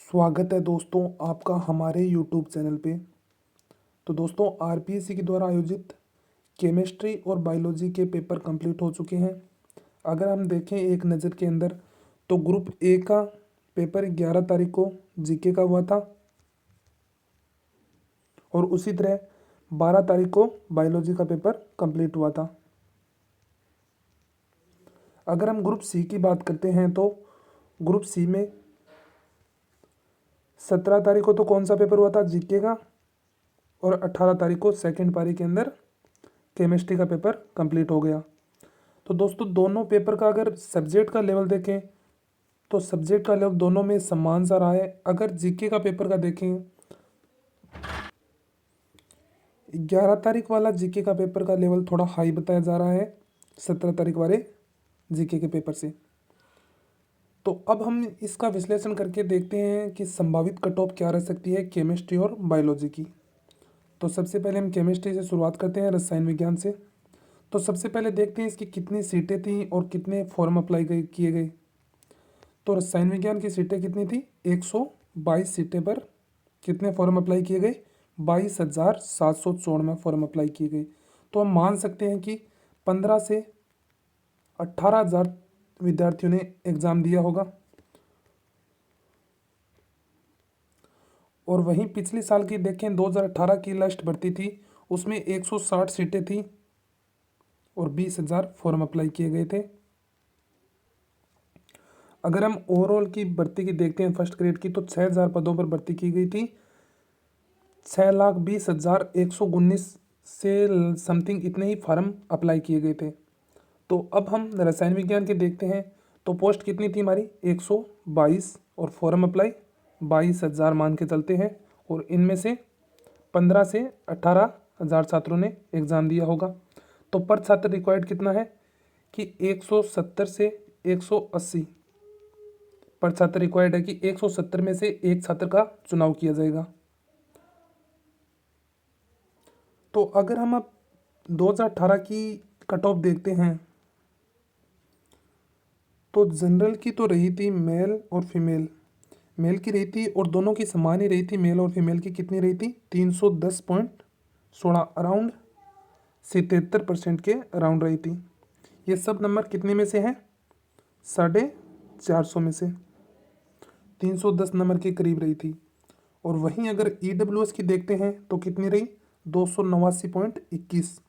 स्वागत है दोस्तों आपका हमारे यूट्यूब चैनल पे। तो दोस्तों आरपीएससी के द्वारा आयोजित केमिस्ट्री और बायोलॉजी के पेपर कंप्लीट हो चुके हैं। अगर हम देखें एक नज़र के अंदर तो ग्रुप ए का पेपर 11 तारीख को जीके का हुआ था और उसी तरह 12 तारीख को बायोलॉजी का पेपर कंप्लीट हुआ था। अगर हम ग्रुप सी की बात करते हैं तो ग्रुप सी में 17 तारीख को तो कौन सा पेपर हुआ था, जीके का, और 18 तारीख को सेकंड पारी के अंदर केमिस्ट्री का पेपर कंप्लीट हो गया। तो दोस्तों दोनों पेपर का अगर सब्जेक्ट का लेवल देखें तो सब्जेक्ट का लेवल दोनों में समान सा रहा है। अगर जीके का पेपर का देखें 11 तारीख वाला जीके का पेपर का लेवल थोड़ा हाई बताया जा रहा है 17 तारीख वाले जीके के पेपर से। तो अब हम इसका विश्लेषण करके देखते हैं कि संभावित कट ऑफ क्या रह सकती है केमिस्ट्री और बायोलॉजी की। तो सबसे पहले हम केमिस्ट्री से शुरुआत करते हैं, रसायन विज्ञान से। तो सबसे पहले देखते हैं इसकी कितनी सीटें थी और कितने फॉर्म अप्लाई किए गए। तो रसायन विज्ञान की सीटें कितनी थी, 122 सीटें पर कितने फॉर्म अप्लाई किए गए, 22,794 फॉर्म अप्लाई किए गए। तो हम मान सकते हैं कि 15 से 18,000 विद्यार्थियों ने एग्ज़ाम दिया होगा। और वहीं पिछले साल की देखें 2018 की लास्ट भर्ती थी, उसमें 160 सीटें थी और 20,000 फॉर्म अप्लाई किए गए थे। अगर हम ओवरऑल की भर्ती की देखते हैं फर्स्ट ग्रेड की तो 6,000 पदों पर भर्ती की गई थी। 6,20,119 से समथिंग इतने ही फॉर्म अप्लाई किए गए थे। तो अब हम रसायन विज्ञान के देखते हैं तो पोस्ट कितनी थी हमारी, 122, और फॉर्म अप्लाई 22,000 मान के चलते हैं। और इनमें से 15 से 18,000 छात्रों ने एग्ज़ाम दिया होगा। तो पर छात्र रिक्वायर्ड कितना है कि 170 से 180 पर छात्र रिक्वायर्ड है कि 170 में से एक छात्र का चुनाव किया जाएगा। तो अगर हम अब 2018 की कट ऑफ देखते हैं तो जनरल की तो रही थी मेल और फीमेल, मेल की रही थी और दोनों की समान ही रही थी। मेल और फीमेल की कितनी रही थी, 310.16, अराउंड 77% के अराउंड रही थी। ये सब नंबर कितने में से हैं, 450 में से 310 नंबर के करीब रही थी। और वहीं अगर EWS की देखते हैं तो कितनी रही, 289.21।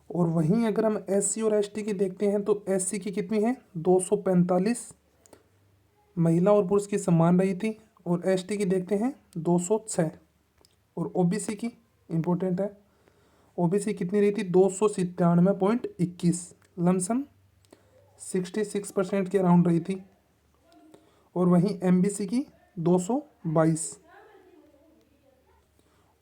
और वहीं अगर हम SC और ST की देखते हैं तो SC की कितनी है, 245, महिला और पुरुष की समान रही थी। और ST की देखते हैं 206। और OBC की इम्पोर्टेंट है, OBC कितनी रही थी, 297.21, लमसम 66% के अराउंड रही थी। और वहीं MBC की 222।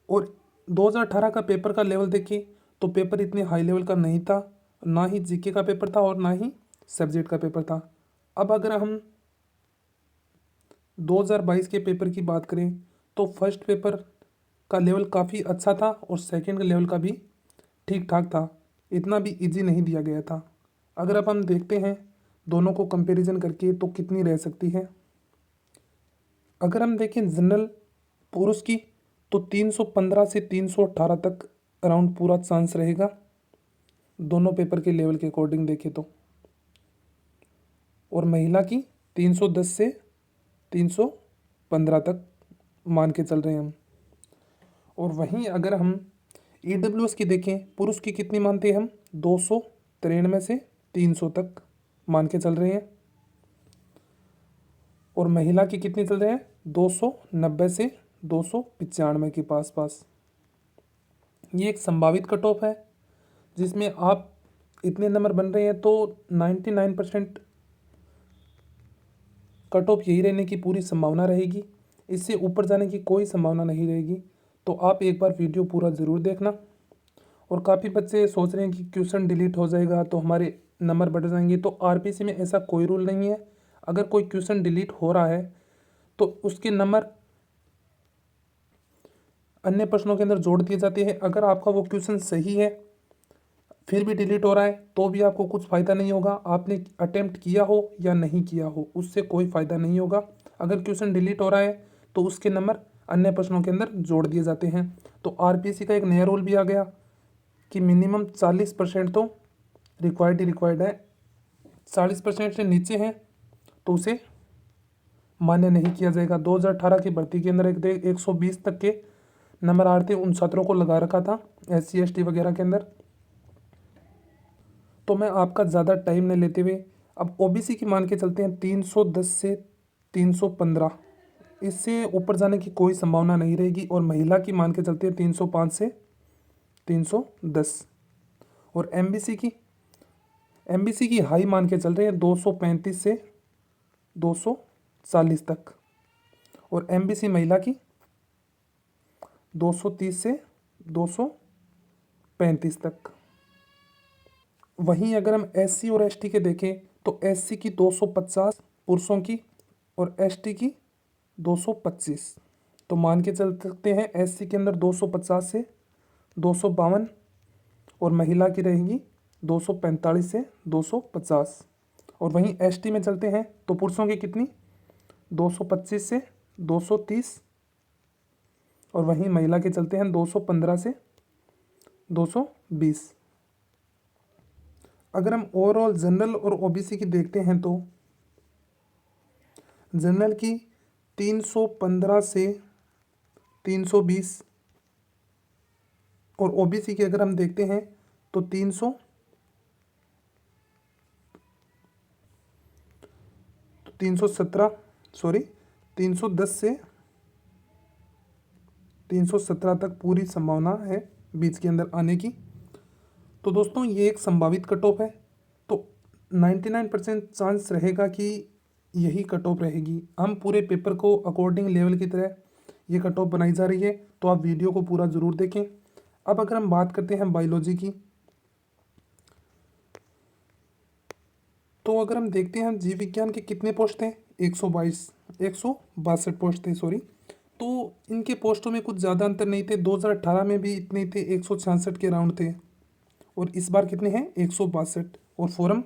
और 2018 का पेपर का लेवल देखिए तो पेपर इतने हाई लेवल का नहीं था, ना ही जीके का पेपर था और ना ही सब्जेक्ट का पेपर था। अब अगर हम 2022 के पेपर की बात करें तो फर्स्ट पेपर का लेवल काफ़ी अच्छा था और सेकंड का लेवल का भी ठीक ठाक था, इतना भी इजी नहीं दिया गया था। अगर अब हम देखते हैं दोनों को कंपैरिजन करके तो कितनी रह सकती है। अगर हम देखें जनरल पुरुष की तो 315 से 318 तक अराउंड पूरा चांस रहेगा, दोनों पेपर के लेवल के अकॉर्डिंग देखें तो। और महिला की 310 से 315 तक मान के चल रहे हैं हम। और वहीं अगर हम EWS की देखें, पुरुष की कितनी मानते हैं हम, 293 से 300 तक मान के चल रहे हैं। और महिला की कितनी चल रहे हैं, 290 से 295 के पास पास। ये एक संभावित कट ऑफ है जिसमें आप इतने नंबर बन रहे हैं तो 99% कट ऑफ यही रहने की पूरी संभावना रहेगी, इससे ऊपर जाने की कोई संभावना नहीं रहेगी। तो आप एक बार वीडियो पूरा ज़रूर देखना। और काफ़ी बच्चे सोच रहे हैं कि क्वेश्चन डिलीट हो जाएगा तो हमारे नंबर बढ़ जाएंगे, तो आरपीसी में ऐसा कोई रूल नहीं है। अगर कोई क्वेश्चन डिलीट हो रहा है तो उसके नंबर अन्य प्रश्नों के अंदर जोड़ दिए जाते हैं। अगर आपका वो क्वेश्चन सही है, फिर भी डिलीट हो रहा है तो भी आपको कुछ फ़ायदा नहीं होगा। आपने अटेम्प्ट किया हो या नहीं किया हो, उससे कोई फ़ायदा नहीं होगा। अगर क्वेश्चन डिलीट हो रहा है तो उसके नंबर अन्य प्रश्नों के अंदर जोड़ दिए जाते हैं। तो आरपीएससी का एक नया रूल भी आ गया कि मिनिमम 40% तो रिक्वायर्ड ही रिक्वायर्ड है। 40% से नीचे हैं तो उसे मान्य नहीं किया जाएगा। 2018 की भर्ती के अंदर 120 तक के नंबर आ रहे थे, उन छात्रों को लगा रखा था SC ST वगैरह के अंदर। तो मैं आपका ज़्यादा टाइम नहीं लेते हुए अब ओबीसी की मान के चलते हैं 310 से 315, इससे ऊपर जाने की कोई संभावना नहीं रहेगी। और महिला की मान के चलते हैं 305 से 310। और एमबीसी की हाई मान के चल रहे हैं 235 से 240 तक। और एमबीसी महिला की 230 से 235 तक। वहीं अगर हम SC और ST के देखें तो SC की 250 पुरुषों की और ST की 225। तो मान के चल सकते हैं SC के अंदर 250 से 252 और महिला की रहेगी 245 से 250। और वहीं ST में चलते हैं तो पुरुषों की कितनी 225 से 230 और वहीं महिला के चलते हैं 215 से 220। अगर हम ओवरऑल जनरल और ओबीसी की देखते हैं तो जनरल की 315 से 320 और ओबीसी की अगर हम देखते हैं तो 310 से 317 तक पूरी संभावना है बीच के अंदर आने की। तो दोस्तों ये एक संभावित कट ऑफ है, तो 99% चांस रहेगा कि यही कट ऑफ रहेगी। हम पूरे पेपर को अकॉर्डिंग लेवल की तरह ये कट ऑफ बनाई जा रही है, तो आप वीडियो को पूरा ज़रूर देखें। अब अगर हम बात करते हैं बायोलॉजी की, तो अगर हम देखते हैं जीव विज्ञान के कितने पोस्ट हैं 162 पोस्ट थे सॉरी। तो इनके पोस्टों में कुछ ज़्यादा अंतर नहीं थे। 2018 में भी इतने थे, 166 के राउंड थे। और इस बार कितने हैं 162। और फॉर्म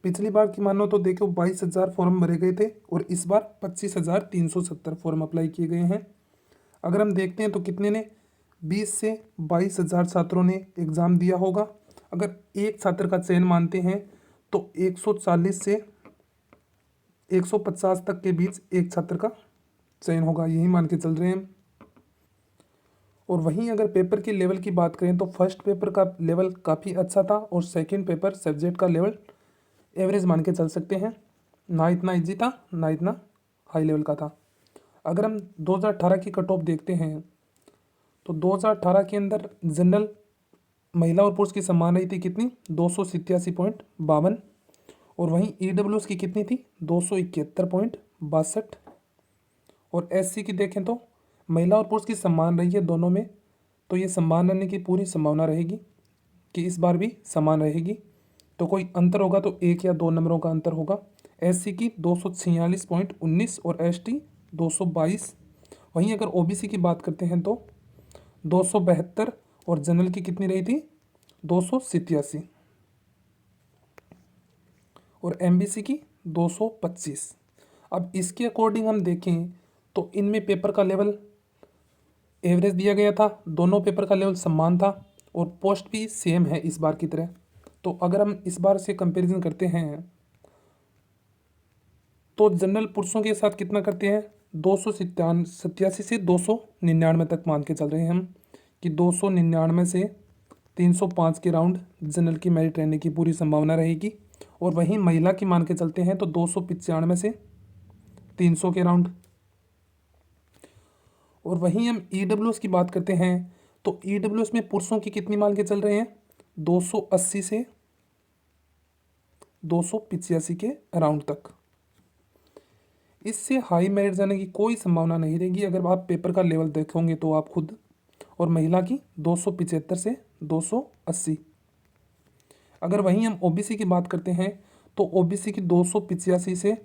पिछली बार की मानो तो देखो 22,000 फॉर्म भरे गए थे और इस बार 25,370 फॉर्म अप्लाई किए गए हैं। अगर हम देखते हैं तो कितने ने 20 से 22,000 छात्रों ने एग्ज़ाम दिया होगा। अगर एक छात्र का चयन मानते हैं तो 140 से 150 तक के बीच एक छात्र का चयन होगा, यही मान के चल रहे हैं। और वहीं अगर पेपर की लेवल की बात करें तो फर्स्ट पेपर का लेवल काफ़ी अच्छा था और सेकंड पेपर सब्जेक्ट का लेवल एवरेज मान के चल सकते हैं, ना इतना इजी था ना इतना हाई लेवल का था। अगर हम 2018 की कट ऑफ देखते हैं तो 2018 के अंदर जनरल महिला और पुरुष की समान रही थी कितनी 287.52। और वहीं EWS की कितनी थी 271.62। और SC की देखें तो महिला और पुरुष की समान रही है दोनों में, तो ये समान रहने की पूरी संभावना रहेगी कि इस बार भी समान रहेगी। तो कोई अंतर होगा तो 1 या 2 नंबरों का अंतर होगा। SC की 246.19 और ST 222। वहीं अगर OBC की बात करते हैं तो 272 और जनरल की कितनी रही थी 287 और MBC की 225। अब इसके अकॉर्डिंग हम देखें तो इनमें पेपर का लेवल एवरेज दिया गया था, दोनों पेपर का लेवल समान था और पोस्ट भी सेम है इस बार की तरह। तो अगर हम इस बार से कंपैरिजन करते हैं तो जनरल पुरुषों के साथ कितना करते हैं 287 से 299 तक मान के चल रहे हैं हम कि 299 से 305 के राउंड जनरल की मेरिट रहने की पूरी संभावना रहेगी। और वहीं महिला की मान के चलते हैं तो 295 से 300 के राउंड। और वहीं हम EWS की बात करते हैं तो EWS में पुरुषों की कितनी मान के चल रहे हैं 280 से 285 के राउंड तक। इससे हाई मेरिट जाने की कोई संभावना नहीं रहेगी अगर आप पेपर का लेवल देखोगे तो आप खुद। और महिला की 275 से 280। अगर वहीं हम OBC की बात करते हैं तो OBC की 285 से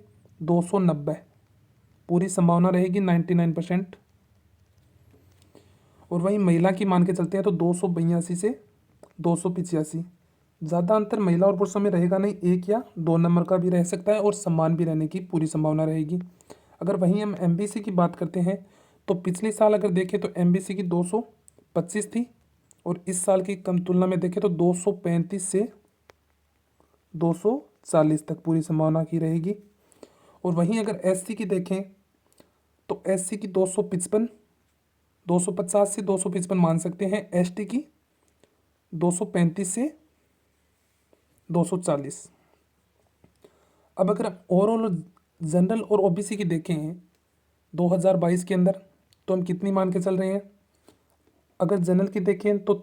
290 पूरी संभावना रहेगी 99%। और वहीं महिला की मान के चलते हैं तो 282 से 285 ज़्यादा अंतर महिला और पुरुषों में रहेगा नहीं, 1 या 2 नंबर का भी रह सकता है और समान भी रहने की पूरी संभावना रहेगी। अगर वहीं हम एमबीसी की बात करते हैं तो पिछले साल अगर देखें तो एमबीसी की 225 थी और इस साल की कम तुलना में देखें तो 235 से 240 तक पूरी संभावना की रहेगी। और वहीं अगर एससी की देखें तो एससी की 255, 250 से 255 मान सकते हैं। एसटी की 235 से 240। अब अगर हम ओवरऑल जनरल और ओबीसी की देखें 2022 के अंदर तो हम कितनी मान के चल रहे हैं। अगर जनरल की देखें तो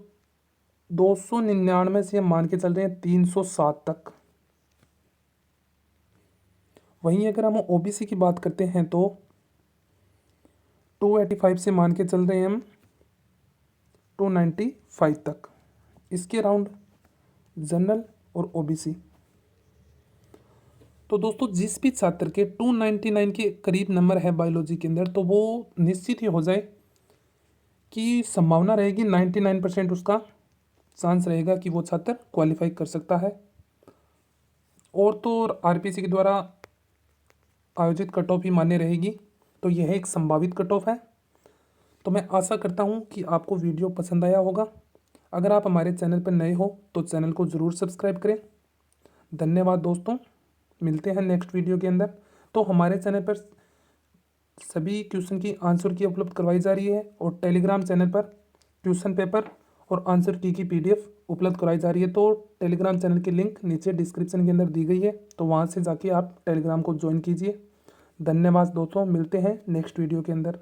299 से हम मान के चल रहे हैं 307 तक। वहीं अगर हम ओबीसी की बात करते हैं तो 285 से मान के चल रहे हैं हम 295 तक। इसके अराउंड जनरल और ओबीसी। तो दोस्तों जिस भी छात्र के 299 के करीब नंबर है बायोलॉजी के अंदर तो वो निश्चित ही हो जाए कि संभावना रहेगी 99% उसका चांस रहेगा कि वो छात्र क्वालिफाई कर सकता है। और तो आरपीसी के द्वारा आयोजित कट ऑफ ही मान्य रहेगी, तो यह एक संभावित कट ऑफ है। तो मैं आशा करता हूँ कि आपको वीडियो पसंद आया होगा। अगर आप हमारे चैनल पर नए हो तो चैनल को ज़रूर सब्सक्राइब करें। धन्यवाद दोस्तों, मिलते हैं नेक्स्ट वीडियो के अंदर। तो हमारे चैनल पर सभी क्वेश्चन की आंसर की उपलब्ध करवाई जा रही है और टेलीग्राम चैनल पर क्वेश्चन पेपर और आंसर की पीडीएफ उपलब्ध कराई जा रही है। तो टेलीग्राम चैनल की लिंक नीचे डिस्क्रिप्शन के अंदर दी गई है, तो वहाँ से जाके आप टेलीग्राम को ज्वाइन कीजिए। धन्यवाद दोस्तों, मिलते हैं नेक्स्ट वीडियो के अंदर।